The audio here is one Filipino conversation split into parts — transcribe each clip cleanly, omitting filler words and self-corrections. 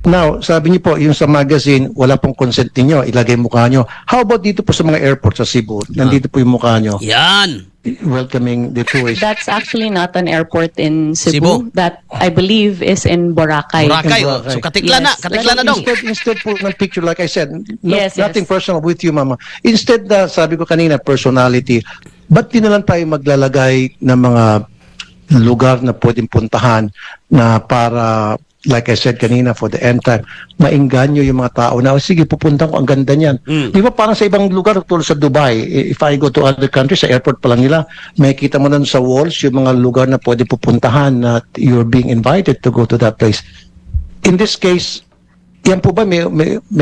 Now, sabi niyo po, yung sa magazine, wala pong consent niyo, ilagay mukha niyo. How about dito po sa mga airport sa Cebu? Nandito po yung mukha niyo. Yan. Welcoming the tourists. That's actually not an airport in Cebu? Cebu. That, I believe, is in Boracay. Boracay. Boracay. So katikla na. Yes. Katikla na dong. Instead po ng picture, like I said, Yes, nothing yes. personal with you, Mama. Instead, sabi ko kanina, personality, ba't di na lang tayo maglalagay ng mga lugar na pwedeng puntahan na para, like I said kanina, for the end time, maingganyo yung mga tao na, sige, pupunta ko, ang ganda niyan. Di ba parang sa ibang lugar, tulad sa Dubai, if I go to other countries, sa airport pa lang nila, makikita mo nun sa walls yung mga lugar na pwede pupuntahan na you're being invited to go to that place. In this case, yan po ba, may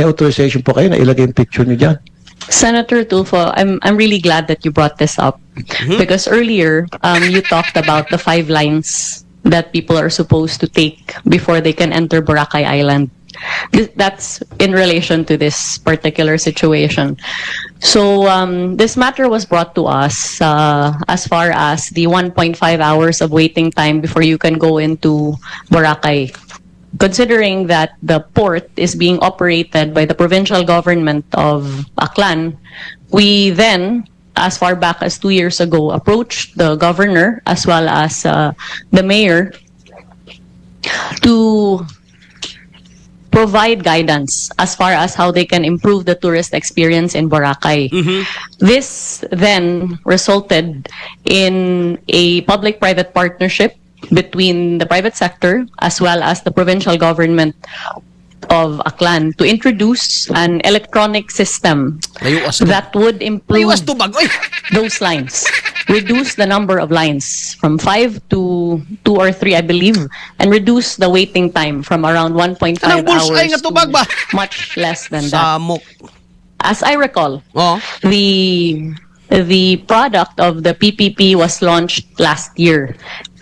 authorization po kayo na ilagay yung picture niyo dyan? Senator Tulfo, I'm really glad that you brought this up because earlier you talked about the 5 lines that people are supposed to take before they can enter Boracay Island. That's in relation to this particular situation. So this matter was brought to us as far as the 1.5 hours of waiting time before you can go into Boracay. Considering that the port is being operated by the provincial government of Aklan, we then, as far back as 2 years ago, approached the governor as well as the mayor to provide guidance as far as how they can improve the tourist experience in Boracay. This then resulted in a public-private partnership between the private sector as well as the provincial government of Aklan to introduce an electronic system Layuas to. that would improve Layuas to bag. Oy! those lines, reduce the number of lines from 5 to 2 or 3, I believe, and reduce the waiting time from around 1.5 Anong bullseye hours nga tubag ba? to much less than that. Samok. As I recall, Oh. the product of the PPP was launched last year,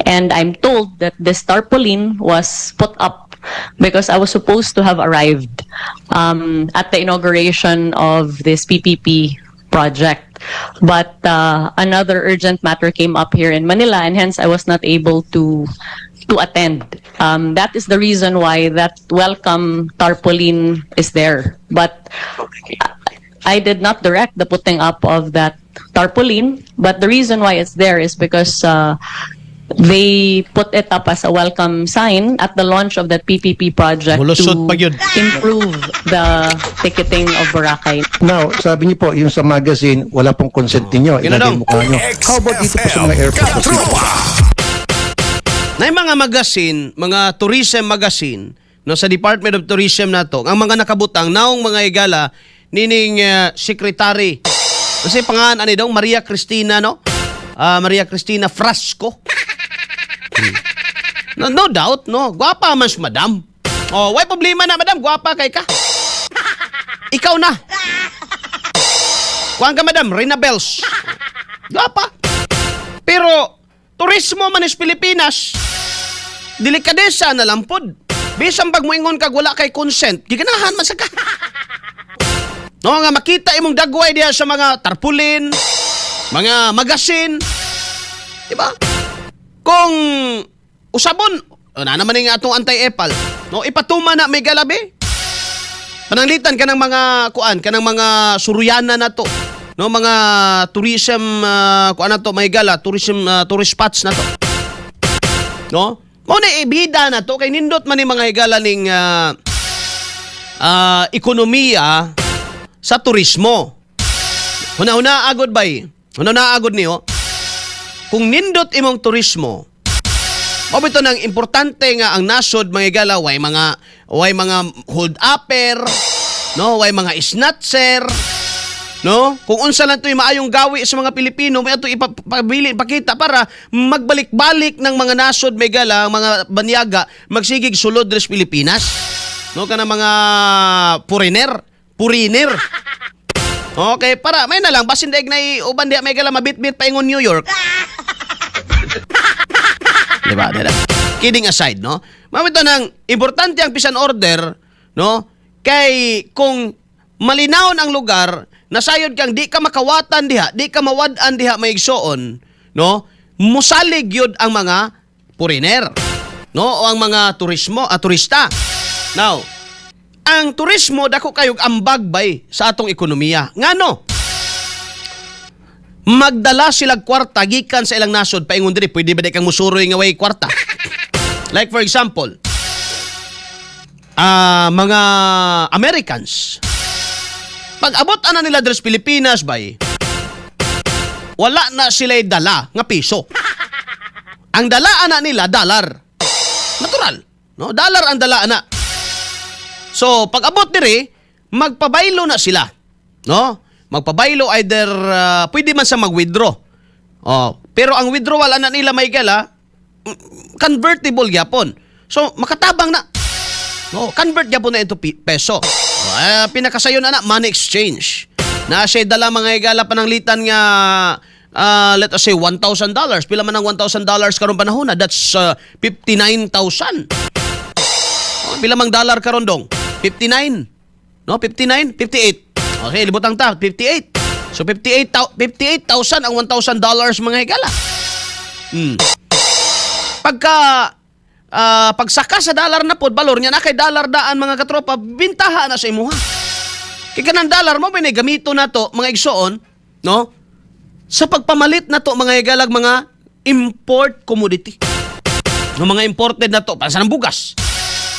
and I'm told that this tarpaulin was put up because I was supposed to have arrived at the inauguration of this PPP project. But another urgent matter came up here in Manila, and hence I was not able to attend. That is the reason why that welcome tarpaulin is there. But I did not direct the putting up of that tarpaulin, but the reason why it's there is because they put it up as a welcome sign at the launch of that PPP project Mulusot pa yun. to improve the ticketing of Boracay. Now, sabi niyo po, yung sa magazine, wala pong consent niyo, ilagay Ginadong. mukha niyo. How about dito po sa mga airport sa Cebu? Na yung mga magazine, mga tourism magazine, no, sa Department of Tourism na to, ang mga nakabutang, naong mga igala, nining secretary. Kasi pangalan, ano daw, Maria Cristina, no? Maria Cristina Frasco. No doubt, no? Gwapa man si madam. Oh, why problema na, madam? Gwapa kay ka. Ikaw na. Kuhaan ka, madam, Rina Bells. Gwapa. Pero, turismo man is Pilipinas, delikadesa na lampod. Bisan pag moingon kag wala kay consent, giganahan man sa ka. No, nga makita imong dagway diha sa mga tarpaulin, mga magasin. Diba? Kung usabon, na naman nga atong anti-epal, no, ipatuma na may galabi. Pananglitan ka ng mga kuan, ka ng mga suruyana na to. No, mga tourism kuan na to, may gala, tourist spots na to. No? Mo na ibida na to kay nindot man ni mga higala ning ekonomiya sa turismo. Una agod bay. Una agod niyo. Kung nindot imong turismo, mabito nang importante nga ang nasod mga higala way mga hold upper, no, way mga snatcher. No? Kung unsa lang ito'y maayong gawi sa mga Pilipino, may ito ipakita para magbalik-balik ng mga nasod, may gala, mga banyaga, magsigig sulod res Pilipinas. No? Kana mga puriner. Okay, para, may na lang, basin daig na uban diya, may gala, mabit-bit pa ingon New York. Diba? Kidding aside, no? Mamito nang, importante ang peace and order, no? Kay, kung malinaw ang lugar, nasayod kang di ka makawatan diha, di ka mawad-an diha maigsoon, no? Musalig yun ang mga puriner, no? O ang mga turista. Now, ang turismo dako kayog ambag bay sa atong ekonomiya. Ngano? Magdala silang kwarta gikan sa ilang nasod paingon diri, pwede ba di kang musuroy nga way kwarta? Like for example, mga Americans, pag abot ana nila diri sa Pilipinas bay, wala na sila'y dala nga piso. Ang dala ana nila dollar. Natural, no? Dollar ang dala ana. So, pag abot diri, magpabaylo na sila, no? Magpabaylo either pwede man sa mag-withdraw. Oh, pero ang withdrawal ana nila may gala convertible gyapon. So, makatabang na. No, convert gyapon na ito peso. Pinakasayon na money exchange. Na siya dala mga igala pananglitan nga let us say $1,000. Pila man ang $1,000 karon panahon na? That's 59,000. Pila mang dollar karon dong? 59. No, 59, 58. Okay, libutang ta, 58. So 58,000 ang $1,000 mga higala. Pagsaka sa dollar na pod, balor niya na kay dollar daan mga katropa, bintaha na sa imuha. Kaya kanang dollar mo, gamito na to, mga igsoon, no? Sa pagpamalit na to, mga igalag, mga import commodity. No, mga imported na to, pansa ng bugas.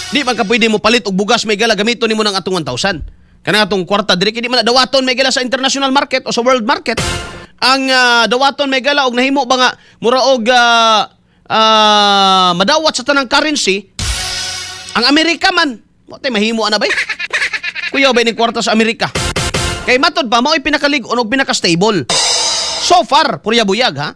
Di man ka pwede mo palit og bugas, may gala, gamito ni mo ng atong 1,000. Kanang atong kwarta, diri, di man na dawaton may gala sa international market o sa world market. Ang dawaton may gala, og nahimo ba nga, mura og madawat sa tanang currency, ang Amerika man, mahimo ana bay? Kuya ba ni kwarta sa Amerika? Kay matod pa, mao'y pinakalig-on o pinaka-stable. So far, purya buyag ha?